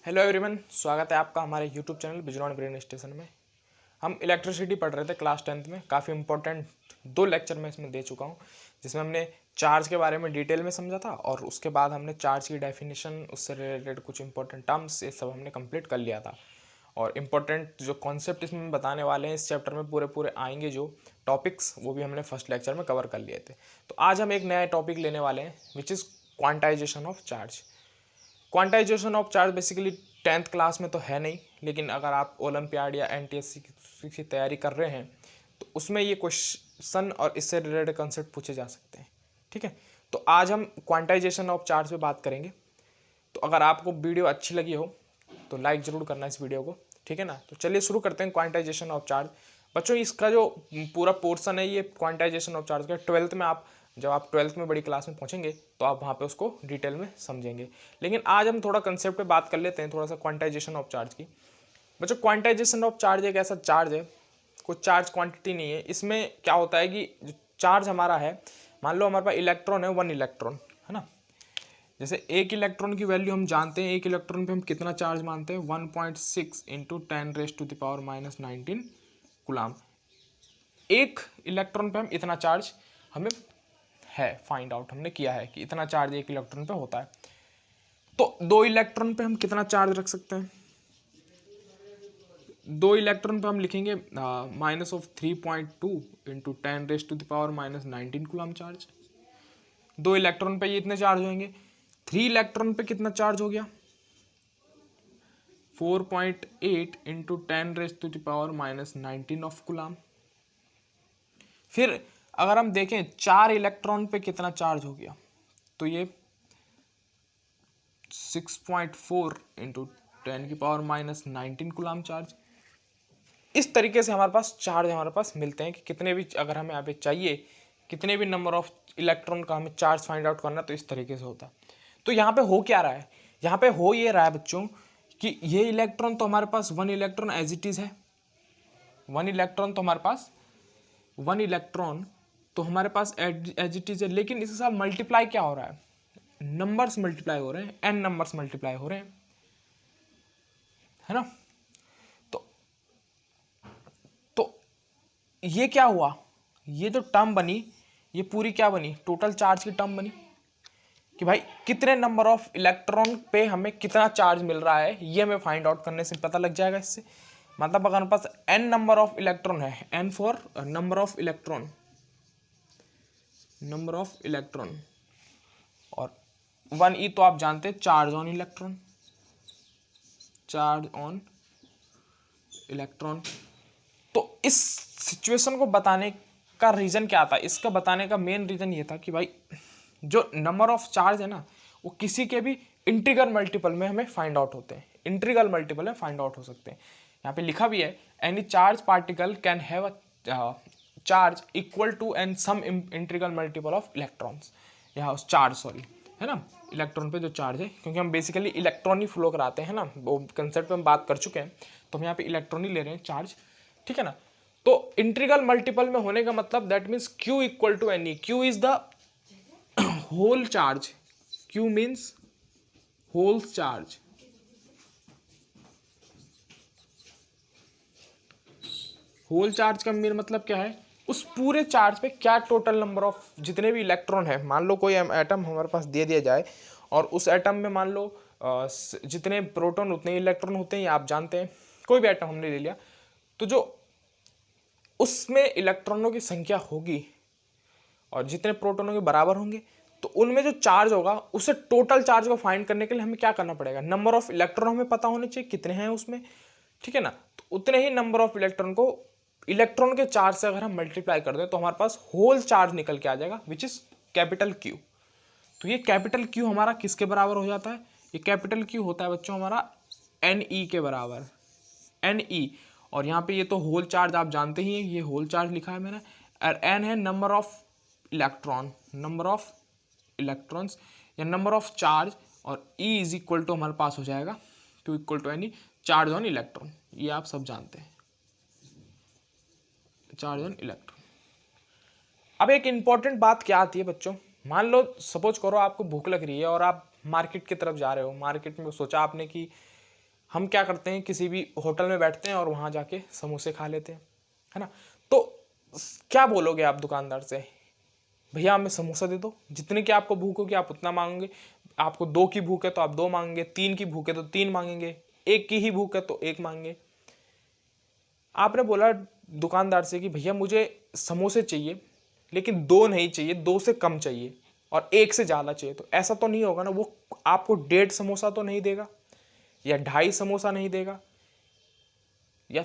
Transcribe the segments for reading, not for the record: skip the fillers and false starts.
Hello everyone, स्वागत है आपका हमारे YouTube channel Bijnor brain station में। हम इलेक्ट्रिसिटी पढ़ रहे थे क्लास 10th में। काफ़ी इंपॉर्टेंट 2 लेक्चर मैं इसमें दे चुका हूँ, जिसमें हमने चार्ज के बारे में डिटेल में समझा था और उसके बाद हमने चार्ज की डेफिनेशन, उससे रिलेटेड कुछ इंपॉर्टेंट टर्म्स, ये सब हमने कंप्लीट कर लिया था। और इम्पोर्टेंट जो कॉन्सेप्ट इसमें बताने वाले हैं इस चैप्टर में पूरे आएंगे, जो टॉपिक्स, वो भी हमने फर्स्ट लेक्चर में कवर कर लिए थे। तो आज हम एक नया टॉपिक लेने वाले हैं, which is quantization of charge. Quantization of charge basically 10th class में तो है नहीं, लेकिन अगर आप ओलंपियाड या एनटीएससी की तैयारी कर रहे हैं तो उसमें ये क्वेश्चन और इससे रिलेटेड कंसेप्ट पूछे जा सकते हैं। ठीक है, तो आज हम क्वांटाइजेशन ऑफ चार्ज पे बात करेंगे। तो अगर आपको वीडियो अच्छी लगी हो तो लाइक ज़रूर करना इस वीडियो को, ठीक है ना। तो चलिए शुरू करते हैं क्वांटाइजेशन ऑफ चार्ज। बच्चों, इसका जो पूरा पोर्शन है ये क्वांटाइजेशन ऑफ चार्ज का 12th में, जब आप 12th में बड़ी क्लास में पहुंचेंगे तो आप वहाँ पे उसको डिटेल में समझेंगे। लेकिन आज हम थोड़ा कंसेप्ट पे बात कर लेते हैं, थोड़ा सा क्वांटाइजेशन ऑफ चार्ज की। बच्चों, क्वांटाइजेशन ऑफ चार्ज एक ऐसा चार्ज है, कोई चार्ज क्वांटिटी नहीं है। इसमें क्या होता है कि जो चार्ज हमारा है, मान लो हमारे पास इलेक्ट्रॉन है 1 इलेक्ट्रॉन, है ना। जैसे एक इलेक्ट्रॉन की वैल्यू हम जानते हैं, एक इलेक्ट्रॉन पे हम कितना चार्ज मानते हैं, 1.6 इंटू 10⁻⁻19 कूलाम। एक इलेक्ट्रॉन पे हम इतना चार्ज हमें है, फाइंड आउट हमने किया है कि इतना चार्ज एक इलेक्ट्रॉन पे होता है। तो 2 इलेक्ट्रॉन पे हम कितना चार्ज रख सकते हैं? 2 इलेक्ट्रॉन पे हम लिखेंगे -3.2 इंटू 10⁻⁻19 कूलम चार्ज। 2 इलेक्ट्रॉन पे ये इतने चार्ज होंगे। 3 इलेक्ट्रॉन पे कितना चार्ज हो गया? 4.8 इंटू 10⁻⁻19 ऑफ कूलम। फिर अगर हम देखें 4 इलेक्ट्रॉन पे कितना चार्ज हो गया, तो ये 6.4 इंटू 10⁻⁻19 कूलम चार्ज। इस तरीके से हमारे पास चार्ज हमारे पास मिलते हैं कि कितने भी, अगर हमें यहाँ पे चाहिए कितने भी नंबर ऑफ इलेक्ट्रॉन का हमें चार्ज फाइंड आउट करना, तो इस तरीके से होता है। तो यहाँ पे हो क्या रहा है? यहाँ पे हो ये रहा है बच्चों कि ये इलेक्ट्रॉन तो हमारे पास 1 इलेक्ट्रॉन एज इट इज है। 1 इलेक्ट्रॉन तो हमारे पास 1 इलेक्ट्रॉन तो हमारे पास एज इट इज है, लेकिन इसके साथ मल्टीप्लाई क्या हो रहा है? नंबर्स मल्टीप्लाई हो रहे हैं, n नंबर्स मल्टीप्लाई हो रहे हैं, है ना। तो ये क्या हुआ? ये जो टर्म बनी, ये पूरी क्या बनी? टोटल चार्ज की टर्म बनी कि भाई कितने नंबर ऑफ इलेक्ट्रॉन पे हमें कितना चार्ज मिल रहा है, ये हमें फाइंड आउट करने से पता लग जाएगा इससे। मतलब अगर हमारे पास n नंबर ऑफ इलेक्ट्रॉन है, n for number of electron, और 1e तो आप जानते हैं charge on electron, charge on electron. तो इस सिचुएशन को बताने का रीज़न क्या था? इसका बताने का मेन रीज़न ये था कि भाई जो नंबर ऑफ चार्ज है ना, वो किसी के भी इंटीग्रल मल्टीपल में हमें फाइंड आउट होते हैं, इंटीग्रल मल्टीपल में फाइंड आउट हो सकते हैं। यहाँ पे लिखा भी है, any charge particle can have a charge equal to and some integral multiple of electrons. यहाँ चार्ज, सॉरी, है ना, इलेक्ट्रॉन पे जो चार्ज है, क्योंकि हम बेसिकली इलेक्ट्रॉन ही फ्लो कराते हैं ना, वो कंसेप्ट पे हम बात कर चुके हैं, तो हम यहाँ पे इलेक्ट्रॉन ही ले रहे हैं चार्ज, ठीक है ना। तो इंटीग्रल मल्टीपल में होने का मतलब that means Q equal to N E. Q is the whole charge, Q means whole charge. Whole charge का मेन मतलब क्या है? उस पूरे चार्ज पे क्या टोटल नंबर ऑफ जितने भी इलेक्ट्रॉन है, मान लो कोई एटम हमारे पास दे दिया जाए और उस एटम में मान लो जितने प्रोटॉन उतने इलेक्ट्रॉन होते हैं, ये आप जानते हैं। कोई भी एटम हमने ले लिया, तो जो उसमें इलेक्ट्रॉनों की संख्या होगी और जितने प्रोटॉनों के बराबर होंगे, तो उनमें जो चार्ज होगा, उसे टोटल चार्ज को फाइंड करने के लिए हमें क्या करना पड़ेगा? नंबर ऑफ इलेक्ट्रॉन हमें पता होने चाहिए कितने हैं उसमें, ठीक है ना। तो उतने ही नंबर ऑफ इलेक्ट्रॉन को इलेक्ट्रॉन के चार्ज से अगर हम मल्टीप्लाई कर दें तो हमारे पास होल चार्ज निकल के आ जाएगा, विच इज कैपिटल Q। तो ये कैपिटल Q हमारा किसके बराबर हो जाता है? ये कैपिटल Q होता है बच्चों हमारा Ne के बराबर, Ne। और यहाँ पे ये तो होल चार्ज आप जानते ही हैं, ये होल चार्ज लिखा है मैंने, और n है number of electron, number of electrons या नंबर ऑफ चार्ज, और E इज इक्वल टू हमारे पास हो जाएगा Q equal to Ne, charge on electron. ये आप सब जानते हैं, चार्ज ऑन इलेक्ट्रॉन। अब एक इंपॉर्टेंट बात क्या आती है बच्चों? मान लो सपोज करो आपको भूख लग रही है और आप मार्केट की तरफ जा रहे हो। मार्केट में सोचा आपने कि हम क्या करते हैं, किसी भी होटल में बैठते हैं और वहाँ जाके समोसे खा लेते हैं, है ना। तो क्या बोलोगे आप दुकानदार से, भैया हमें समोसा दे दो, जितने की आपको भूख होगी आप उतना मांगोगे, आपको 2 की भूख है तो आप 2 मांगेंगे, 3 की भूख है तो 3 मांगेंगे, 1 की ही भूख है तो 1 मांगेंगे। आपने बोला दुकानदार से कि भैया मुझे समोसे चाहिए लेकिन 2 नहीं चाहिए, 2 से कम चाहिए और 1 से ज़्यादा चाहिए, तो ऐसा तो नहीं होगा ना, वो आपको 1.5 समोसा तो नहीं देगा, या 2.5 समोसा नहीं देगा, या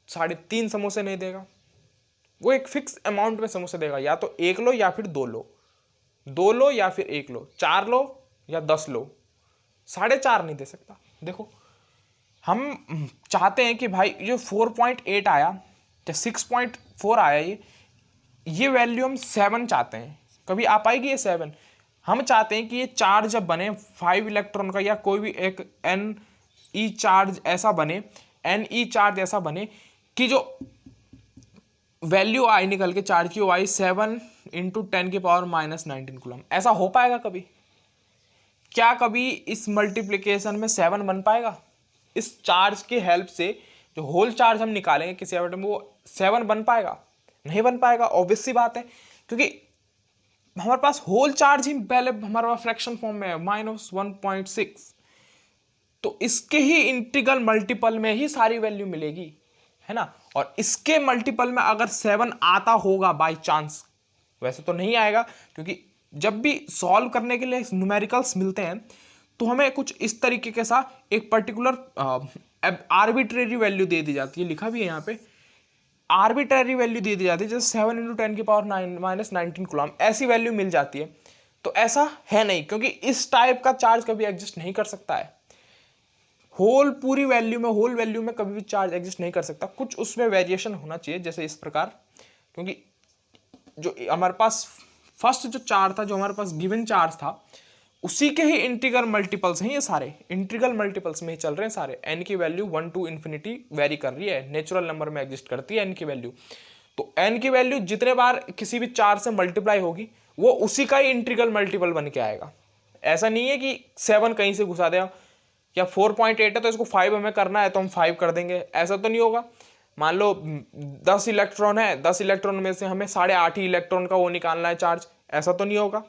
3.5 समोसे नहीं देगा। वो एक फिक्स अमाउंट में समोसे देगा, या तो 1 लो या फिर 2 लो, 2 लो या फिर 1 लो, 4 लो या 10 लो, 4.5 नहीं दे सकता। देखो हम चाहते हैं कि भाई जो 4.8 आया या 6.4 आया, ये वैल्यू हम 7 चाहते हैं, कभी आ पाएगी ये 7। हम चाहते हैं कि ये चार्ज जब बने 5 इलेक्ट्रॉन का, या कोई भी एक एन ई चार्ज ऐसा बने, एन ई चार्ज ऐसा बने कि जो वैल्यू आई निकल के चार्ज की वो आई 7 × 10⁻⁻19 कूलम। ऐसा हो पाएगा कभी? क्या कभी इस मल्टीप्लिकेशन में 7 बन पाएगा? इस चार्ज के हेल्प से जो होल चार्ज हम निकालेंगे किसी एटम में, वो 7 बन पाएगा? नहीं बन पाएगा, ऑब्वियस सी बात है, क्योंकि हमारे पास होल चार्ज ही पहले हमारे पास फ्रैक्शन फॉर्म में है -1.6, तो इसके ही इंटीग्रल मल्टीपल में ही सारी वैल्यू मिलेगी, है ना। और इसके मल्टीपल में अगर 7 आता होगा बाय चांस, वैसे तो नहीं आएगा, क्योंकि जब भी सॉल्व करने के लिए न्यूमेरिकल्स मिलते हैं तो हमें कुछ इस तरीके के साथ एक पर्टिकुलर आर्बिट्रेरी वैल्यू दे दी जाती है, लिखा भी है यहाँ पे, आर्बिट्रेरी वैल्यू दे दी जाती है, जैसे 7 × 10⁻⁻19 कूलम, ऐसी वैल्यू मिल जाती है। तो ऐसा है नहीं, क्योंकि इस टाइप का चार्ज कभी एग्जिस्ट नहीं कर सकता है, पूरी वैल्यू में, होल वैल्यू में कभी भी चार्ज एग्जिस्ट नहीं कर सकता, कुछ उसमें वेरिएशन होना चाहिए, जैसे इस प्रकार, क्योंकि जो हमारे पास फर्स्ट जो चार्ज था, जो हमारे पास गिवन चार्ज था, उसी के ही इंटीग्रल मल्टीपल्स हैं, ये सारे इंटीग्रल मल्टीपल्स में ही चल रहे हैं सारे। एन की वैल्यू 1 to इन्फिनिटी वेरी कर रही है, नेचुरल नंबर में एग्जिस्ट करती है एन की वैल्यू, तो एन की वैल्यू जितने बार किसी भी चार्ज से मल्टीप्लाई होगी वो उसी का ही इंटीग्रल मल्टीपल बन के आएगा। ऐसा नहीं है कि 7 कहीं से घुसा देगा, या 4.8 है तो इसको 5 हमें करना है तो हम 5 कर देंगे, ऐसा तो नहीं होगा। मान लो 10 इलेक्ट्रॉन है, 10 इलेक्ट्रॉन में से हमें 8.5 ही इलेक्ट्रॉन का वो निकालना है चार्ज, ऐसा तो नहीं होगा,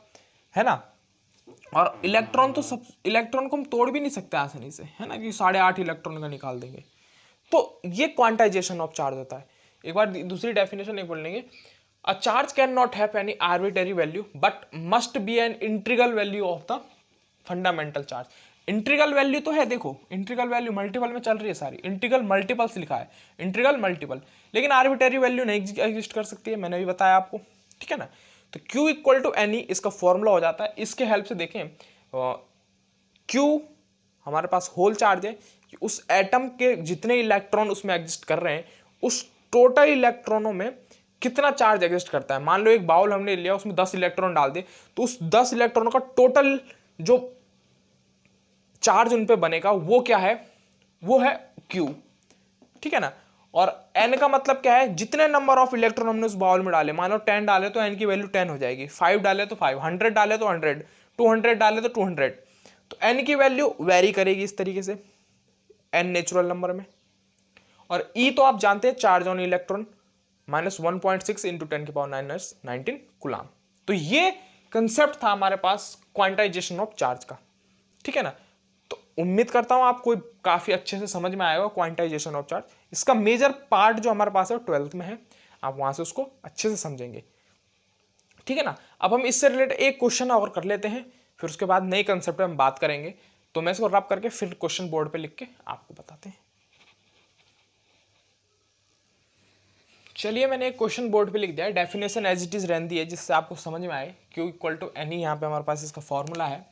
है ना। और इलेक्ट्रॉन तो सब इलेक्ट्रॉन को हम तोड़ भी नहीं सकते आसानी से, है ना, कि 8.5 इलेक्ट्रॉन का निकाल देंगे। तो ये क्वांटाइजेशन ऑफ चार्ज होता है। एक बार दूसरी डेफिनेशन एक बोल लेंगे, a charge can not have any arbitrary value but must be an integral value of the fundamental charge. Integral value तो है, देखो इंटीग्रल वैल्यू मल्टीपल में चल रही है सारी, इंटीग्रल मल्टीपल्स लिखा है, इंटीग्रल मल्टीपल, लेकिन आर्बिट्रेरी वैल्यू नहीं एग्जिस्ट कर सकती है, मैंने भी बताया आपको, ठीक है ना। तो Q = NE इसका फॉर्मूला हो जाता है। इसके हेल्प से देखें, Q हमारे पास होल चार्ज है कि उस एटम के जितने इलेक्ट्रॉन उसमें एग्जिस्ट कर रहे हैं, उस टोटल इलेक्ट्रॉनों में कितना चार्ज एग्जिस्ट करता है। मान लो एक बाउल हमने लिया, उसमें 10 इलेक्ट्रॉन डाल दे, तो उस 10 इलेक्ट्रॉनों का टोटल जो चार्ज उन पे बनेगा वो क्या है, वो है Q, ठीक है ना। और N का मतलब क्या है, जितने नंबर ऑफ इलेक्ट्रॉन हमने उस बाउल में डाले, मान लो 10 डाले तो N की वैल्यू 10 हो जाएगी, 5 डाले तो 5, 100 डाले तो 100, 200 डाले तो 200, तो N की वैल्यू वेरी करेगी इस तरीके से, N नेचुरल नंबर में। और E तो आप जानते हैं, चार्ज ऑन इलेक्ट्रॉन -1.6 × 10⁻⁹ कूलम। तो ये कंसेप्ट था हमारे पास क्वांटाइजेशन ऑफ चार्ज का, ठीक है ना। तो उम्मीद करता हूं आपको काफी अच्छे से समझ में आएगा क्वांटाइजेशन ऑफ चार्ज। इसका मेजर पार्ट जो हमारे पास है 12th में है, आप वहां से उसको अच्छे से समझेंगे, ठीक है ना। अब हम इससे रिलेटेड एक क्वेश्चन और कर लेते हैं, फिर उसके बाद नए कंसेप्ट पे हम बात करेंगे। तो मैं इसको रब करके फिर क्वेश्चन बोर्ड पे लिख के आपको बताते हैं। चलिए, मैंने एक क्वेश्चन बोर्ड पे लिख दिया है, डेफिनेशन एज इट इज रहने दी है, जिससे आपको समझ में आए। Q = NE यहाँ पे हमारे पास इसका फॉर्मूला है,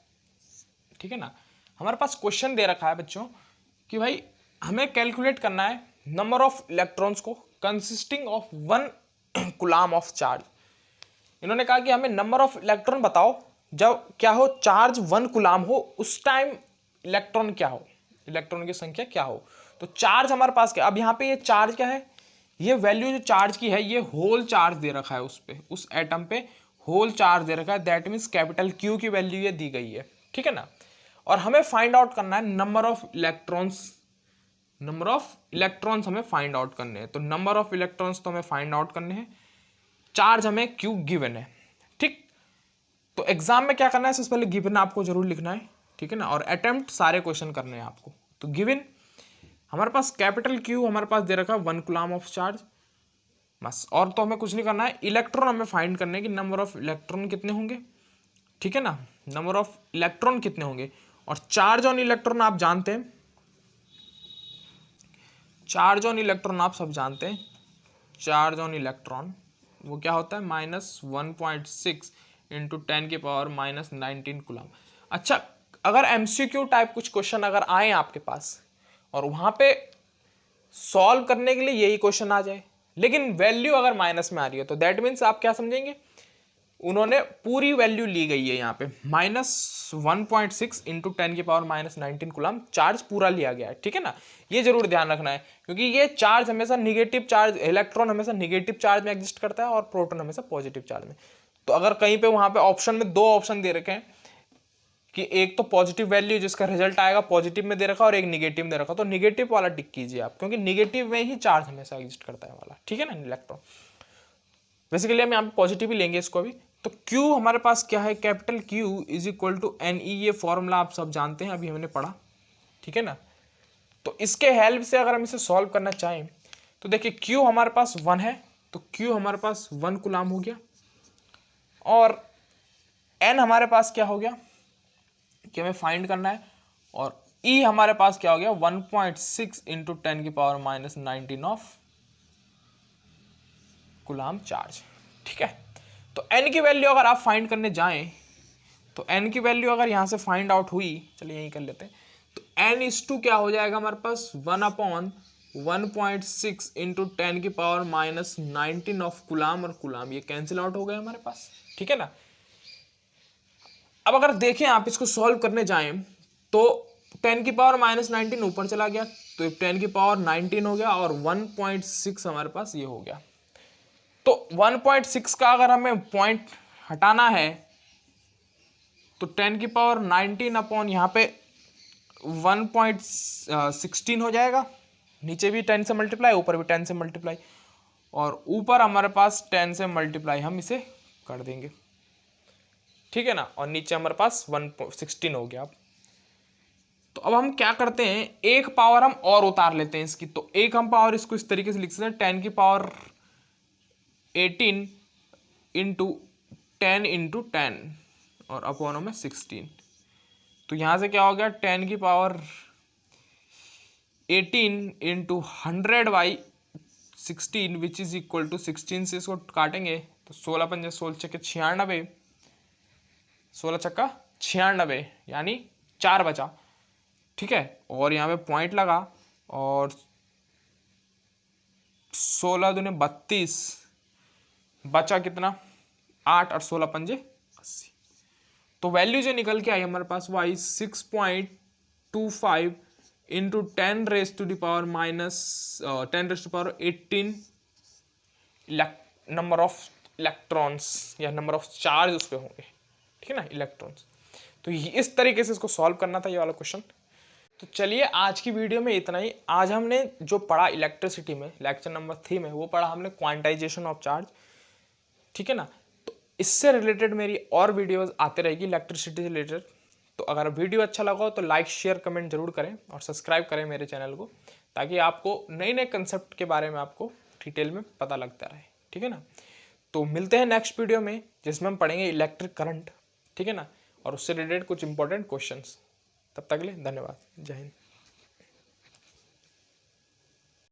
ठीक है ना। हमारे पास क्वेश्चन दे रखा है बच्चों कि भाई हमें कैलकुलेट करना है नंबर ऑफ इलेक्ट्रॉन्स को consisting of 1 coulomb of charge. इन्होंने कहा कि हमें नंबर ऑफ इलेक्ट्रॉन बताओ जब क्या हो, चार्ज 1 कूलम हो, उस टाइम इलेक्ट्रॉन क्या हो, इलेक्ट्रॉन की संख्या क्या हो। तो चार्ज हमारे पास क्या, अब यहाँ पे ये चार्ज क्या है, ये वैल्यू जो चार्ज की है, ये होल चार्ज दे रखा है, उस पे, उस एटम पे होल चार्ज दे रखा है, दैट मीन्स कैपिटल Q की वैल्यू ये दी गई है, ठीक है ना। और हमें फाइंड आउट करना है number of electrons number of electrons हमें फाइंड आउट करने हैं। तो नंबर ऑफ इलेक्ट्रॉन्स तो हमें फाइंड आउट करने हैं, चार्ज हमें क्यू गिवन है। ठीक, तो एग्जाम में क्या करना है, सबसे पहले गिवन आपको जरूर लिखना है, ठीक है ना, और अटेम्प्ट सारे क्वेश्चन करने हैं आपको। तो गिवन हमारे पास कैपिटल क्यू हमारे पास दे रखा है 1 कूलम ऑफ चार्ज, बस, और तो हमें कुछ नहीं करना है। इलेक्ट्रॉन हमें फाइंड करने हैं कि नंबर ऑफ इलेक्ट्रॉन कितने होंगे, ठीक है ना, नंबर ऑफ इलेक्ट्रॉन कितने होंगे। और चार्ज ऑन इलेक्ट्रॉन आप जानते हैं, चार्ज ऑन इलेक्ट्रॉन आप सब जानते हैं, चार्ज ऑन इलेक्ट्रॉन वो क्या होता है, -1.6 इंटू 10⁻⁻19 कूलम। अच्छा, अगर एमसीक्यू टाइप कुछ क्वेश्चन अगर आए आपके पास और वहां पे सॉल्व करने के लिए यही क्वेश्चन आ जाए, लेकिन वैल्यू अगर माइनस में आ रही है, तो दैट मीन्स आप क्या समझेंगे, उन्होंने पूरी वैल्यू ली गई है यहाँ पे, -1.6 इंटू 10⁻⁻19 कूलम चार्ज पूरा लिया गया है, ठीक है ना। ये जरूर ध्यान रखना है, क्योंकि ये चार्ज हमेशा निगेटिव चार्ज, इलेक्ट्रॉन हमेशा निगेटिव चार्ज में एग्जिस्ट करता है और प्रोटॉन हमेशा पॉजिटिव चार्ज में। तो अगर कहीं पे वहां पे ऑप्शन में 2 ऑप्शन दे रखे हैं कि एक तो पॉजिटिव वैल्यू जिसका रिजल्ट आएगा पॉजिटिव में दे रखा और एक निगेटिव में दे रखा, तो निगेटिव वाला टिक कीजिए आप, क्योंकि निगेटिव में ही चार्ज हमेशा एग्जिस्ट करता है वाला, ठीक है ना, इलेक्ट्रॉन। बेसिकली हम यहाँ पे पॉजिटिव ही लेंगे इसको भी। तो Q हमारे पास क्या है, capital Q is equal to NE, ये फॉर्मूला आप सब जानते हैं, अभी हमने पढ़ा, ठीक है ना। तो इसके हेल्प से अगर हम इसे सॉल्व करना चाहें तो देखिए Q हमारे पास 1 है, तो Q हमारे पास 1 कूलम हो गया, और N हमारे पास क्या हो गया कि हमें फाइंड करना है, और E हमारे पास क्या हो गया 1.6 इंटू 10⁻⁻19 ऑफ कूलम चार्ज, ठीक है। तो N की वैल्यू अगर आप फाइंड करने जाएं तो N की वैल्यू अगर यहां से फाइंड आउट हुई, चलिए यही कर लेते हैं, तो N/2 क्या हो जाएगा हमारे पास 1/1.6 इंटू 10⁻⁻19 ऑफ कूलम, और कूलम ये कैंसिल आउट हो गए हमारे पास, ठीक है ना। अब अगर देखें आप इसको सॉल्व करने जाएं तो 10⁻⁻19 ऊपर चला गया, तो 10⁻19 हो गया, और 1.6 हमारे पास ये हो गया। तो 1.6 का अगर हमें पॉइंट हटाना है तो 10⁻19 अपॉन यहाँ पे 1.16 हो जाएगा, नीचे भी 10 से मल्टीप्लाई, ऊपर भी 10 से मल्टीप्लाई, और ऊपर हमारे पास 10 से मल्टीप्लाई हम इसे कर देंगे, ठीक है ना, और नीचे हमारे पास 1.16 हो गया। तो अब हम क्या करते हैं, एक पावर हम और उतार लेते हैं इसकी, तो एक हम पावर इसको इस तरीके से लिख सकते हैं 10⁻18 इंटू 10 इंटू 10 और अपॉन में 16। तो यहां से क्या हो गया 10⁻18 into 100/16 which is equal to 16 से इसको काटेंगे तो 16 पंजे 16 छक्के 96, 16 छक्का 96 यानी 4 बचा, ठीक है, और यहाँ पे पॉइंट लगा, और 16 दूने 32 बचा कितना 8 और 16 पंजे 80। तो वैल्यू जो निकल के आई हमारे पास वो आई 6.25 इंटू 10⁻⁻18 नंबर ऑफ इलेक्ट्रॉन्स या नंबर ऑफ चार्ज उस पर होंगे, ठीक है ना, इलेक्ट्रॉन्स। तो इस तरीके से इसको सॉल्व करना था ये वाला क्वेश्चन। तो चलिए आज की वीडियो में इतना ही। आज हमने जो पढ़ा इलेक्ट्रिसिटी में लेक्चर नंबर 3 में, वो पढ़ा हमने क्वांटाइजेशन ऑफ चार्ज, ठीक है ना। तो इससे रिलेटेड मेरी और वीडियोस आते रहेगी इलेक्ट्रिसिटी से रिलेटेड। तो अगर वीडियो अच्छा लगा हो तो लाइक शेयर कमेंट जरूर करें और सब्सक्राइब करें मेरे चैनल को, ताकि आपको नए नए कंसेप्ट के बारे में आपको डिटेल में पता लगता रहे, ठीक है ना। तो मिलते हैं नेक्स्ट वीडियो में जिसमें हम पढ़ेंगे इलेक्ट्रिक करंट, ठीक है ना, और उससे रिलेटेड कुछ इंपॉर्टेंट क्वेश्चंस। तब तक के लिए धन्यवाद, जय हिंद।